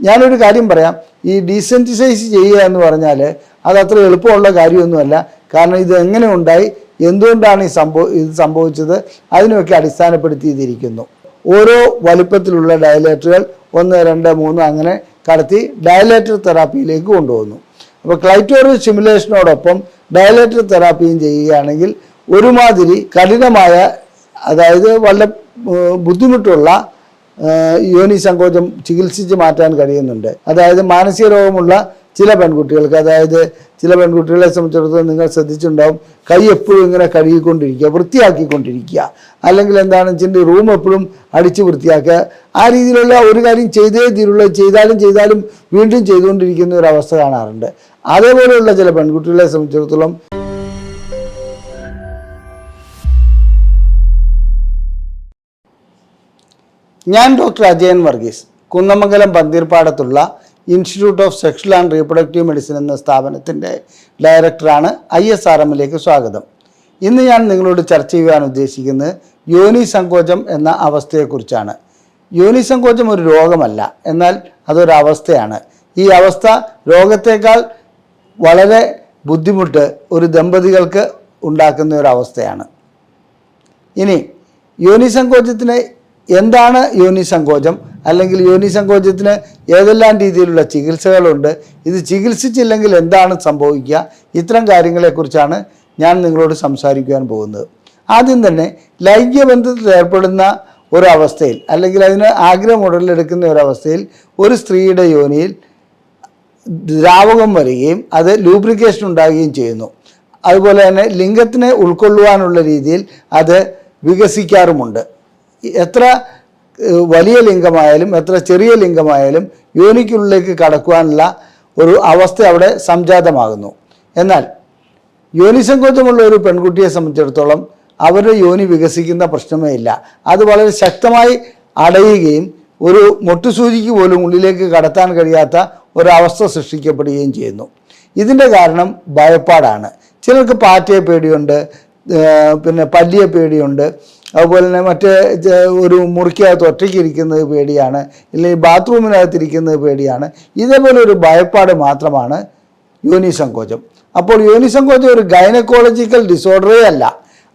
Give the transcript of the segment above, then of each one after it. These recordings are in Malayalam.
ഞാനൊരു കാര്യം പറയാം, ഈ ഡീസെൻസിറ്റൈസ് ചെയ്യുക എന്ന് പറഞ്ഞാൽ അത് അത്ര എളുപ്പമുള്ള കാര്യമൊന്നുമല്ല. കാരണം ഇത് എങ്ങനെ ഉണ്ടായി, എന്തുകൊണ്ടാണ് ഇത് സംഭവിച്ചത്, അതിനൊക്കെ അടിസ്ഥാനപ്പെടുത്തിയിരിക്കുന്നു. ഓരോ വലിപ്പത്തിലുള്ള ഡയലേറ്ററുകൾ 1, 2, 3 അങ്ങനെ കടത്തി ഡയലേറ്റർ തെറാപ്പിയിലേക്ക് കൊണ്ടുപോകുന്നു. അപ്പോൾ ക്ലൈറ്റോറിയൽ സ്റ്റിമുലേഷനോടൊപ്പം ഡയലേറ്റർ തെറാപ്പിയും ചെയ്യുകയാണെങ്കിൽ ഒരുമാതിരി കഠിനമായ, അതായത് വളരെ ബുദ്ധിമുട്ടുള്ള യോനി സങ്കോചം ചികിത്സിച്ച് മാറ്റാൻ കഴിയുന്നുണ്ട്. അതായത് മാനസിക രോഗമുള്ള ചില പെൺകുട്ടികൾക്ക്, അതായത് ചില പെൺകുട്ടികളെ സംബന്ധിച്ചിടത്തോളം നിങ്ങൾ ശ്രദ്ധിച്ചിട്ടുണ്ടാവും, കൈ എപ്പോഴും ഇങ്ങനെ കഴുകിക്കൊണ്ടിരിക്കുക, വൃത്തിയാക്കിക്കൊണ്ടിരിക്കുക, അല്ലെങ്കിൽ എന്താണെന്ന് വെച്ചിട്ടുണ്ടെങ്കിൽ റൂം എപ്പോഴും അടിച്ച് വൃത്തിയാക്കുക. ആ രീതിയിലുള്ള ഒരു കാര്യം ചെയ്തേ തീരുള്ളൂ, ചെയ്താലും വീണ്ടും ചെയ്തുകൊണ്ടിരിക്കുന്ന ഒരു അവസ്ഥ കാണാറുണ്ട്. അതേപോലെയുള്ള ചില പെൺകുട്ടികളെ സംബന്ധിച്ചിടത്തോളം ഞാൻ ഡോക്ടർ അജയൻ വർഗീസ്, കുന്നമംഗലം പന്തീർപ്പാടത്തുള്ള institute of sexual and reproductive medicine എന്ന സ്ഥാപനത്തിൻ്റെ ഡയറക്ടറാണ്. ISRMലേക്ക് സ്വാഗതം. ഇന്ന് ഞാൻ നിങ്ങളോട് ചർച്ച ചെയ്യാൻ ഉദ്ദേശിക്കുന്നത് യോനി സങ്കോചം എന്ന അവസ്ഥയെക്കുറിച്ചാണ്. യോനി സങ്കോചം ഒരു രോഗമല്ല, എന്നാൽ അതൊരവസ്ഥയാണ്. ഈ അവസ്ഥ രോഗത്തേക്കാൾ വളരെ ബുദ്ധിമുട്ട് ഒരു ദമ്പതികൾക്ക് ഉണ്ടാക്കുന്ന ഒരു അവസ്ഥയാണ്. ഇനി യോനി സങ്കോചത്തിന് എന്താണ് യോനി സങ്കോചം, അല്ലെങ്കിൽ യോനി സങ്കോചത്തിന് ഏതെല്ലാം രീതിയിലുള്ള ചികിത്സകളുണ്ട്, ഇത് ചികിത്സിച്ചില്ലെങ്കിൽ എന്താണ് സംഭവിക്കുക, ഇത്തരം കാര്യങ്ങളെക്കുറിച്ചാണ് ഞാൻ നിങ്ങളോട് സംസാരിക്കുവാൻ പോകുന്നത്. ആദ്യം തന്നെ ലൈംഗിക ബന്ധത്തിൽ ഏർപ്പെടുന്ന ഒരവസ്ഥയിൽ, അല്ലെങ്കിൽ അതിന് ആഗ്രഹം ഉടലെടുക്കുന്ന ഒരവസ്ഥയിൽ ഒരു സ്ത്രീയുടെ യോനിയിൽ ദ്രാവകം വരികയും അത് ലൂബ്രിക്കേഷൻ ഉണ്ടാകുകയും ചെയ്യുന്നു. അതുപോലെ തന്നെ ലിംഗത്തിനെ ഉൾക്കൊള്ളുവാനുള്ള രീതിയിൽ അത് വികസിക്കാറുമുണ്ട്. എത്ര വലിയ ലിംഗമായാലും എത്ര ചെറിയ ലിംഗമായാലും യോനിക്കുള്ളിലേക്ക് കടക്കുവാനുള്ള ഒരു അവസ്ഥ അവിടെ സംജാതമാകുന്നു. എന്നാൽ യോനി സങ്കോചമുള്ള ഒരു പെൺകുട്ടിയെ സംബന്ധിച്ചിടത്തോളം അവരുടെ യോനി വികസിക്കുന്ന പ്രശ്നമേ ഇല്ല. അത് വളരെ ശക്തമായി അടയുകയും ഒരു മൊട്ടുസൂചിക്ക് പോലും ഉള്ളിലേക്ക് കടത്താൻ കഴിയാത്ത ഒരവസ്ഥ സൃഷ്ടിക്കപ്പെടുകയും ചെയ്യുന്നു. ഇതിൻ്റെ കാരണം ഭയപ്പാടാണ്. ചിലർക്ക് പാറ്റയെ പേടിയുണ്ട്, പിന്നെ പല്ലിയെ പേടിയുണ്ട്, അതുപോലെ തന്നെ മറ്റേ ഒരു മുറിക്കകത്ത് ഒറ്റയ്ക്ക് ഇരിക്കുന്നത് പേടിയാണ്, ഇല്ലെങ്കിൽ ബാത്റൂമിനകത്തിരിക്കുന്നത് പേടിയാണ്. ഇതേപോലെ ഒരു ഭയപ്പാട് മാത്രമാണ് യോനി സങ്കോചം. അപ്പോൾ യോനി സങ്കോചം ഒരു ഗൈനക്കോളജിക്കൽ ഡിസോർഡറേ അല്ല,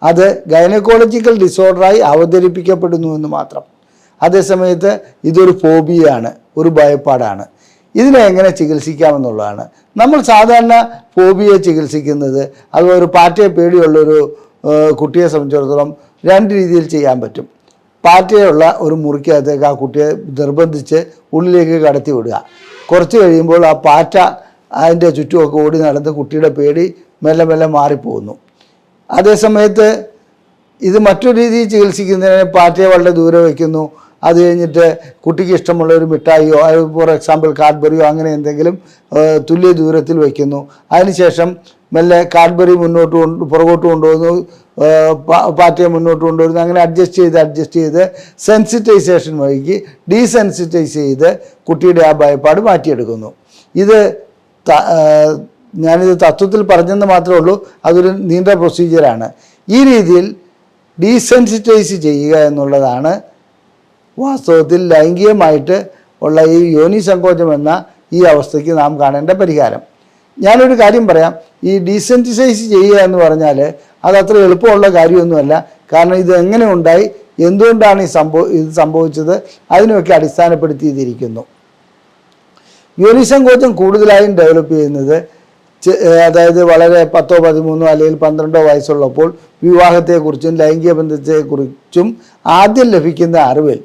അത് ഗൈനക്കോളജിക്കൽ ഡിസോർഡറായി അവതരിപ്പിക്കപ്പെടുന്നു എന്ന് മാത്രം. അതേസമയത്ത് ഇതൊരു ഫോബിയാണ്, ഒരു ഭയപ്പാടാണ്. ഇതിനെ എങ്ങനെ ചികിത്സിക്കാമെന്നുള്ളതാണ്. നമ്മൾ സാധാരണ ഫോബിയെ ചികിത്സിക്കുന്നത്, അതുപോലെ ഒരു പാറ്റയെ പേടിയുള്ളൊരു കുട്ടിയെ സംബന്ധിച്ചിടത്തോളം 2 രീതിയിൽ ചെയ്യാൻ പറ്റും. പാറ്റയുള്ള ഒരു മുറിക്കകത്തേക്ക് ആ കുട്ടിയെ നിർബന്ധിച്ച് ഉള്ളിലേക്ക് കടത്തി വിടുക. കുറച്ച് കഴിയുമ്പോൾ ആ പാറ്റ അതിൻ്റെ ചുറ്റുമൊക്കെ ഓടി നടന്ന് കുട്ടിയുടെ പേടി മെല്ലെ മെല്ലെ മാറിപ്പോകുന്നു. അതേസമയത്ത് ഇത് മറ്റൊരു രീതിയിൽ ചികിത്സിക്കുന്നതിന് പാറ്റയെ വളരെ ദൂരെ വയ്ക്കുന്നു. അത് കഴിഞ്ഞിട്ട് കുട്ടിക്ക് ഇഷ്ടമുള്ള ഒരു മിഠായിയോ, ഫോർ എക്സാമ്പിൾ കാഡ്ബറിയോ അങ്ങനെ എന്തെങ്കിലും തുല്യ ദൂരത്തിൽ വയ്ക്കുന്നു. അതിനുശേഷം മെല്ലെ കാഡ്ബറി പുറകോട്ട് കൊണ്ടുപോകുന്നു, പാറ്റയെ മുന്നോട്ട് കൊണ്ടുവരുന്നു. അങ്ങനെ അഡ്ജസ്റ്റ് ചെയ്ത് സെൻസിറ്റൈസേഷൻ വഴിക്ക് ഡീസെൻസിറ്റൈസ് ചെയ്ത് കുട്ടിയുടെ ആ ഭയപ്പാട് മാറ്റിയെടുക്കുന്നു. ഞാനിത് തത്വത്തിൽ പറഞ്ഞെന്ന് മാത്രമേ ഉള്ളൂ, അതൊരു നീണ്ട പ്രൊസീജിയറാണ്. ഈ രീതിയിൽ ഡീസെൻസിറ്റൈസ് ചെയ്യുക എന്നുള്ളതാണ് വാസ്തവത്തിൽ ലൈംഗികമായിട്ട് ഉള്ള ഈ യോനി സങ്കോചം എന്ന ഈ അവസ്ഥയ്ക്ക് നാം കാണേണ്ട പരിഹാരം. ഞാനൊരു കാര്യം പറയാം, ഈ ഡീസെൻസിറ്റൈസ് ചെയ്യുക എന്ന് പറഞ്ഞാൽ അതത്ര എളുപ്പമുള്ള കാര്യമൊന്നുമല്ല. കാരണം ഇത് എങ്ങനെ ഉണ്ടായി, എന്തുകൊണ്ടാണ് ഇത് സംഭവിച്ചത്, അതിനൊക്കെ അടിസ്ഥാനപ്പെടുത്തിയിരിക്കുന്നു. യോനി സങ്കോചം കൂടുതലായും ഡെവലപ്പ് ചെയ്യുന്നത് അതായത് വളരെ 10, 13 അല്ലെങ്കിൽ 12 വയസ്സുള്ളപ്പോൾ വിവാഹത്തെക്കുറിച്ചും ലൈംഗിക ബന്ധത്തെക്കുറിച്ചും ആദ്യം ലഭിക്കുന്ന അറിവിൽ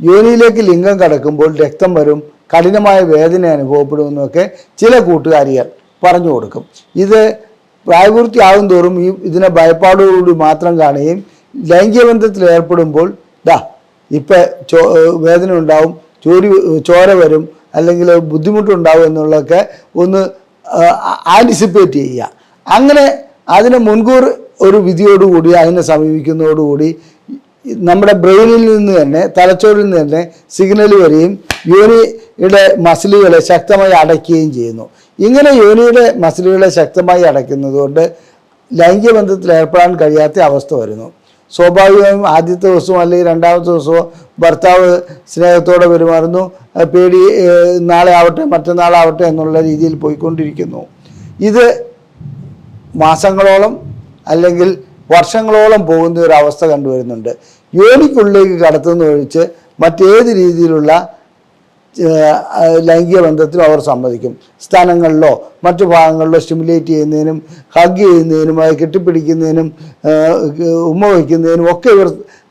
യോനിയിലേക്ക് ലിംഗം കടക്കുമ്പോൾ രക്തം വരും, കഠിനമായ വേദന അനുഭവപ്പെടുമെന്നൊക്കെ ചില കൂട്ടുകാരികൾ പറഞ്ഞു കൊടുക്കും. ഇത് പ്രായപൂർത്തിയാകും തോറും ഇതിനെ ഭയപ്പാടോടുകൂടി മാത്രം കാണുകയും ലൈംഗിക ബന്ധത്തിൽ ഏർപ്പെടുമ്പോൾ ഇപ്പം വേദന ഉണ്ടാവും, ചോര വരും, അല്ലെങ്കിൽ ബുദ്ധിമുട്ടുണ്ടാവും എന്നുള്ളതൊക്കെ ഒന്ന് ആൻറ്റിസിപ്പേറ്റ് ചെയ്യുക. അങ്ങനെ അതിനെ മുൻകൂർ ഒരു വിധിയോടുകൂടി അതിനെ സമീപിക്കുന്നതോടുകൂടി നമ്മുടെ ബ്രെയിനിൽ നിന്ന് തന്നെ, തലച്ചോറിൽ നിന്ന് തന്നെ സിഗ്നൽ വരികയും യോനിയുടെ മസിലുകളെ ശക്തമായി അടയ്ക്കുകയും ചെയ്യുന്നു. ഇങ്ങനെ യോനിയുടെ മസിലുകളെ ശക്തമായി അടയ്ക്കുന്നത് കൊണ്ട് ലൈംഗിക ബന്ധത്തിൽ ഏർപ്പെടാൻ കഴിയാത്ത അവസ്ഥ വരുന്നു. സ്വാഭാവികമായും ആദ്യത്തെ ദിവസമോ അല്ലെങ്കിൽ രണ്ടാമത്തെ ദിവസമോ ഭർത്താവ് സ്നേഹത്തോടെ പെരുമാറുന്നു, പേടി നാളെ ആവട്ടെ മറ്റന്നാളാവട്ടെ എന്നുള്ള രീതിയിൽ പോയിക്കൊണ്ടിരിക്കുന്നു. ഇത് മാസങ്ങളോളം അല്ലെങ്കിൽ വർഷങ്ങളോളം പോകുന്ന ഒരു അവസ്ഥ കണ്ടുവരുന്നുണ്ട്. യോനിക്കുള്ളിലേക്ക് കടത്തുന്ന ഒഴിച്ച് മറ്റേത് രീതിയിലുള്ള ലൈംഗിക ബന്ധത്തിലും അവർ സമ്മതിക്കും. സ്ഥാനങ്ങളിലോ മറ്റു ഭാഗങ്ങളിലോ സ്റ്റിമുലേറ്റ് ചെയ്യുന്നതിനും ഹഗ് ചെയ്യുന്നതിനും അത് കെട്ടിപ്പിടിക്കുന്നതിനും ഉമ്മ വയ്ക്കുന്നതിനും ഒക്കെ ഇവർ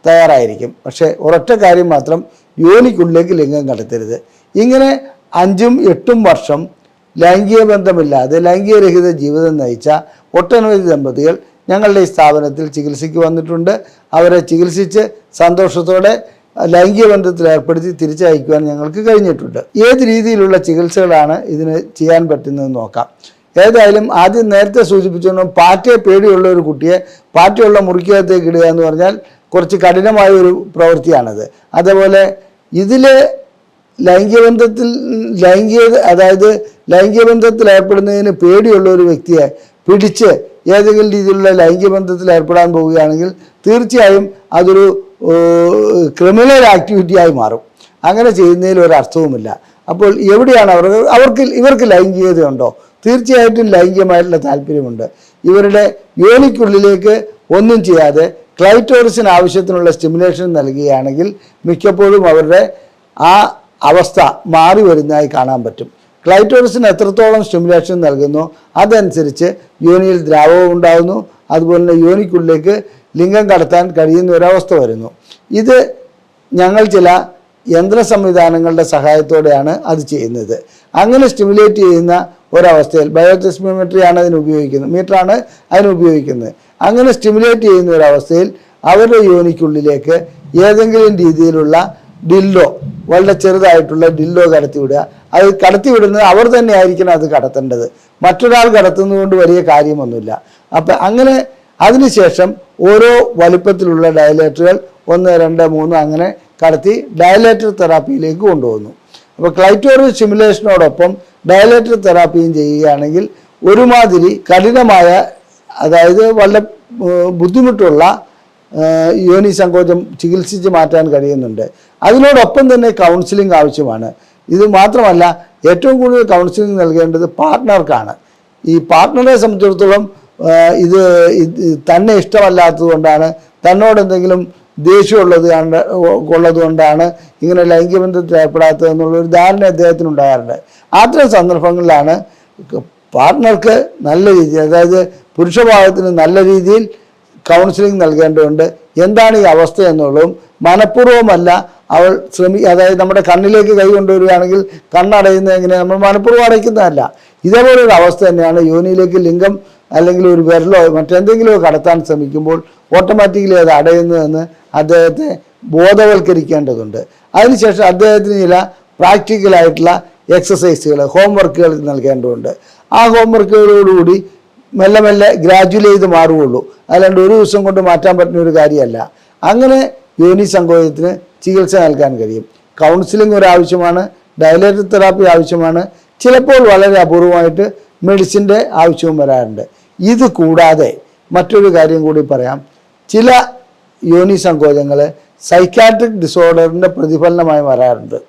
തയ്യാറായിരിക്കും. പക്ഷേ ഒരൊറ്റ കാര്യം മാത്രം, യോനിക്കുള്ളിലേക്ക് ലിംഗം കടത്തരുത്. ഇങ്ങനെ 5-8 വർഷം ലൈംഗിക ബന്ധമില്ലാതെ ലൈംഗികരഹിത ജീവിതം നയിച്ച ഒട്ടനവധി ദമ്പതികൾ ഞങ്ങളുടെ ഈ സ്ഥാപനത്തിൽ ചികിത്സയ്ക്ക് വന്നിട്ടുണ്ട്. അവരെ ചികിത്സിച്ച് സന്തോഷത്തോടെ ലൈംഗിക ബന്ധത്തിൽ ഏർപ്പെടുത്തി തിരിച്ചയക്കുവാൻ ഞങ്ങൾക്ക് കഴിഞ്ഞിട്ടുണ്ട്. ഏത് രീതിയിലുള്ള ചികിത്സകളാണ് ഇതിന് ചെയ്യാൻ പറ്റുന്നതെന്ന് നോക്കാം. ഏതായാലും ആദ്യം നേരത്തെ സൂചിപ്പിച്ചോണം, പാറ്റയെ പേടിയുള്ള ഒരു കുട്ടിയെ പാറ്റയുള്ള മുറിക്കകത്തേക്ക് ഇടുക എന്ന് പറഞ്ഞാൽ കുറച്ച് കഠിനമായ ഒരു പ്രവൃത്തിയാണത്. അതേപോലെ ഇതിലെ ലൈംഗിക ബന്ധത്തിൽ ഏർപ്പെടുന്നതിന് പേടിയുള്ള ഒരു വ്യക്തിയെ പിടിച്ച് ഏതെങ്കിലും രീതിയിലുള്ള ലൈംഗിക ബന്ധത്തിൽ ഏർപ്പെടാൻ പോവുകയാണെങ്കിൽ തീർച്ചയായും അതൊരു ക്രിമിനൽ ആക്ടിവിറ്റിയായി മാറും. അങ്ങനെ ചെയ്യുന്നതിൽ ഒരർത്ഥവുമില്ല. അപ്പോൾ എവിടെയാണ് ഇവർക്ക് ലൈംഗികതയുണ്ടോ? തീർച്ചയായിട്ടും ലൈംഗികമായിട്ടുള്ള താല്പര്യമുണ്ട്. ഇവരുടെ യോനിക്കുള്ളിലേക്ക് ഒന്നും ചെയ്യാതെ ക്ലൈറ്റോറിസിന് ആവശ്യത്തിനുള്ള സ്റ്റിമുലേഷൻ നൽകുകയാണെങ്കിൽ മിക്കപ്പോഴും അവരുടെ ആ അവസ്ഥ മാറി വരുന്നതായി കാണാൻ പറ്റും. ക്ലൈറ്റോറിസിന് എത്രത്തോളം സ്റ്റിമുലേഷൻ നൽകുന്നു അതനുസരിച്ച് യോനിയിൽ ദ്രാവകം ഉണ്ടാകുന്നു. അതുപോലെ തന്നെ യോനിക്കുള്ളിലേക്ക് ലിംഗം കടത്താൻ കഴിയുന്ന ഒരവസ്ഥ വരുന്നു. ഇത് ഞങ്ങൾ ചില യന്ത്ര സംവിധാനങ്ങളുടെ സഹായത്തോടെയാണ് അത് ചെയ്യുന്നത്. അങ്ങനെ സ്റ്റിമുലേറ്റ് ചെയ്യുന്ന ഒരവസ്ഥയിൽ ബയോതെസ്മിയോമെട്രിയാണ് മീറ്ററാണ് അതിനുപയോഗിക്കുന്നത്. അങ്ങനെ സ്റ്റിമുലേറ്റ് ചെയ്യുന്ന ഒരവസ്ഥയിൽ അവരുടെ യോനിക്കുള്ളിലേക്ക് ഏതെങ്കിലും രീതിയിലുള്ള ഡില്ലോ, വളരെ ചെറുതായിട്ടുള്ള ഡില്ലോ കടത്തിവിടുക. അത് കടത്തിവിടുന്നത് അവർ തന്നെ ആയിരിക്കണം അത് കടത്തേണ്ടത്. മറ്റൊരാൾ കടത്തുന്നതുകൊണ്ട് വലിയ കാര്യമൊന്നുമില്ല. അപ്പം അങ്ങനെ അതിനുശേഷം ഓരോ വലുപ്പത്തിലുള്ള ഡയലേറ്ററുകൾ 1, 2, 3 അങ്ങനെ കടത്തി ഡയലേറ്റർ തെറാപ്പിയിലേക്ക് കൊണ്ടുപോകുന്നു. അപ്പോൾ ക്ലൈറ്റോറിസ് സ്റ്റിമുലേഷനോടൊപ്പം ഡയലേറ്റർ തെറാപ്പിയും ചെയ്യുകയാണെങ്കിൽ ഒരുമാതിരി കഠിനമായ, അതായത് വളരെ ബുദ്ധിമുട്ടുള്ള യോനി സങ്കോചം ചികിത്സിച്ച് മാറ്റാൻ കഴിയുന്നുണ്ട്. അതിനോടൊപ്പം തന്നെ കൗൺസിലിംഗ് ആവശ്യമാണ്. ഇത് മാത്രമല്ല, ഏറ്റവും കൂടുതൽ കൗൺസിലിംഗ് നൽകേണ്ടത് പാർട്ട്ണർക്കാണ്. ഈ പാർട്ട്ണറെ സംബന്ധിച്ചിടത്തോളം ഇത് തന്നെ ഇഷ്ടമല്ലാത്തത് കൊണ്ടാണ്, തന്നോട് എന്തെങ്കിലും ദേഷ്യമുള്ളത് കൊണ്ടാണ് ഇങ്ങനെ ലൈംഗിക ബന്ധത്തിൽ ഏർപ്പെടാത്തത് എന്നുള്ളൊരു ധാരണ അദ്ദേഹത്തിന് ഉണ്ടാകാറുണ്ട്. അത്തരം സന്ദർഭങ്ങളിലാണ് പാർട്ട്ണർക്ക് നല്ല രീതിയിൽ, അതായത് പുരുഷഭാഗത്തിന് നല്ല രീതിയിൽ കൗൺസിലിംഗ് നൽകേണ്ടതുണ്ട്. എന്താണ് ഈ അവസ്ഥ എന്നുള്ളതും മനഃപൂർവ്വമല്ല അവൾ അതായത് നമ്മുടെ കണ്ണിലേക്ക് കൈ കൊണ്ടുവരികയാണെങ്കിൽ കണ്ണടയുന്നത് എങ്ങനെ, നമ്മൾ മനഃപൂർവ്വം അടയ്ക്കുന്നതല്ല. ഇതേപോലൊരു അവസ്ഥ തന്നെയാണ് യോനിയിലേക്ക് ലിംഗം അല്ലെങ്കിൽ ഒരു വിരലോ മറ്റെന്തെങ്കിലുമോ കടത്താൻ ശ്രമിക്കുമ്പോൾ ഓട്ടോമാറ്റിക്കലി അത് അടയുന്നതെന്ന് അദ്ദേഹത്തെ ബോധവൽക്കരിക്കേണ്ടതുണ്ട്. അതിനുശേഷം അദ്ദേഹത്തിന് ചില പ്രാക്ടിക്കലായിട്ടുള്ള എക്സസൈസുകൾ, ഹോംവർക്കുകൾ നൽകേണ്ടതുണ്ട്. ആ ഹോംവർക്കുകളോടുകൂടി മെല്ലെ മെല്ലെ ഗ്രാജുവലി ചെയ്ത് മാറുകയുള്ളൂ. അല്ലാണ്ട് ഒരു ദിവസം കൊണ്ട് മാറ്റാൻ പറ്റുന്ന ഒരു കാര്യമല്ല. അങ്ങനെ യോനി സങ്കോചത്തിന് ചികിത്സ നൽകാൻ കഴിയും. കൗൺസിലിംഗ് ഒരാവശ്യമാണ്, ഡയലേറ്റർ തെറാപ്പി ആവശ്യമാണ്, ചിലപ്പോൾ വളരെ അപൂർവമായിട്ട് മെഡിസിൻ്റെ ആവശ്യവും വരാറുണ്ട്. ഇത് കൂടാതെ മറ്റൊരു കാര്യം കൂടി പറയാം. ചില യോനി സങ്കോചങ്ങൾ സൈക്കാട്രിക് ഡിസോർഡറിൻ്റെ പ്രതിഫലനമായി വരാറുണ്ട്.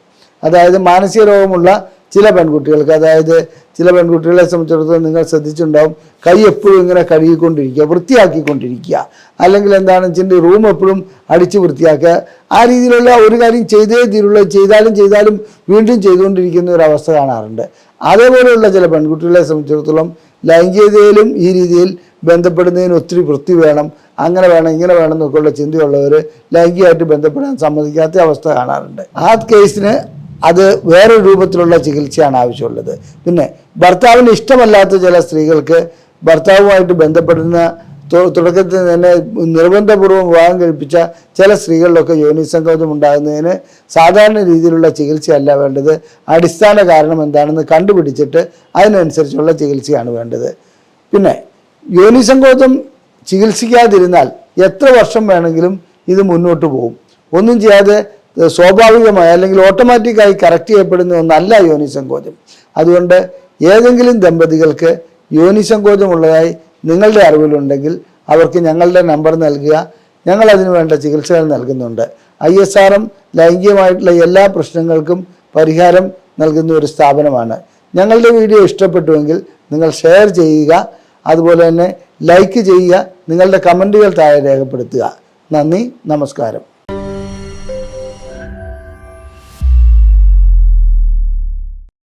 അതായത് മാനസിക രോഗമുള്ള ചില പെൺകുട്ടികൾക്ക്, അതായത് ചില പെൺകുട്ടികളെ സംബന്ധിച്ചിടത്തോളം നിങ്ങൾ ശ്രദ്ധിച്ചിട്ടുണ്ടാവും, കൈ എപ്പോഴും ഇങ്ങനെ കഴുകിക്കൊണ്ടിരിക്കുക, വൃത്തിയാക്കിക്കൊണ്ടിരിക്കുക, അല്ലെങ്കിൽ എന്താണെന്ന് വെച്ചിട്ടുണ്ടെങ്കിൽ റൂം എപ്പോഴും അടിച്ച് വൃത്തിയാക്കുക. ആ രീതിയിലുള്ള ഒരു കാര്യം ചെയ്താലും വീണ്ടും ചെയ്തുകൊണ്ടിരിക്കുന്ന ഒരു അവസ്ഥ കാണാറുണ്ട്. അതേപോലെയുള്ള ചില പെൺകുട്ടികളെ സംബന്ധിച്ചിടത്തോളം ലൈംഗികതയിലും ഈ രീതിയിൽ ബന്ധപ്പെടുന്നതിന് ഒത്തിരി വൃത്തി വേണം, അങ്ങനെ വേണം ഇങ്ങനെ വേണം എന്നൊക്കെയുള്ള ചിന്തയുള്ളവർ ലൈംഗികമായിട്ട് ബന്ധപ്പെടാൻ സമ്മതിക്കാത്ത അവസ്ഥ കാണാറുണ്ട്. ആ കേസിന് അത് വേറൊരു രൂപത്തിലുള്ള ചികിത്സയാണ് ആവശ്യമുള്ളത്. പിന്നെ ഭർത്താവിന് ഇഷ്ടമല്ലാത്ത ചില സ്ത്രീകൾക്ക് ഭർത്താവുമായിട്ട് ബന്ധപ്പെടുന്ന തുടക്കത്തിൽ തന്നെ നിർബന്ധപൂർവ്വം വിവാഹം കഴിപ്പിച്ച ചില സ്ത്രീകളിലൊക്കെ യോനി സങ്കോചം ഉണ്ടാകുന്നതിന് സാധാരണ രീതിയിലുള്ള ചികിത്സയല്ല വേണ്ടത്. അടിസ്ഥാന കാരണം എന്താണെന്ന് കണ്ടുപിടിച്ചിട്ട് അതിനനുസരിച്ചുള്ള ചികിത്സയാണ് വേണ്ടത്. പിന്നെ യോനി സങ്കോചം ചികിത്സിക്കാതിരുന്നാൽ എത്ര വർഷം വേണമെങ്കിലും ഇത് മുന്നോട്ട് പോകും. ഒന്നും ചെയ്യാതെ സ്വാഭാവികമായി അല്ലെങ്കിൽ ഓട്ടോമാറ്റിക്കായി കറക്റ്റ് ചെയ്യപ്പെടുന്ന ഒന്നല്ല യോനി സങ്കോചം. അതുകൊണ്ട് ഏതെങ്കിലും ദമ്പതികൾക്ക് യോനി സങ്കോചമുള്ളതായി നിങ്ങളുടെ അറിവിലുണ്ടെങ്കിൽ അവർക്ക് ഞങ്ങളുടെ നമ്പർ നൽകുക. ഞങ്ങൾ അതിനു വേണ്ട ചികിത്സകൾ നൽകുന്നുണ്ട്. ISRM ലൈംഗികമായിട്ടുള്ള എല്ലാ പ്രശ്നങ്ങൾക്കും പരിഹാരം നൽകുന്ന ഒരു സ്ഥാപനമാണ്. ഞങ്ങളുടെ വീഡിയോ ഇഷ്ടപ്പെട്ടുവെങ്കിൽ നിങ്ങൾ ഷെയർ ചെയ്യുക, അതുപോലെ തന്നെ ലൈക്ക് ചെയ്യുക, നിങ്ങളുടെ കമൻറ്റുകൾ താഴെ രേഖപ്പെടുത്തുക. നന്ദി, നമസ്കാരം.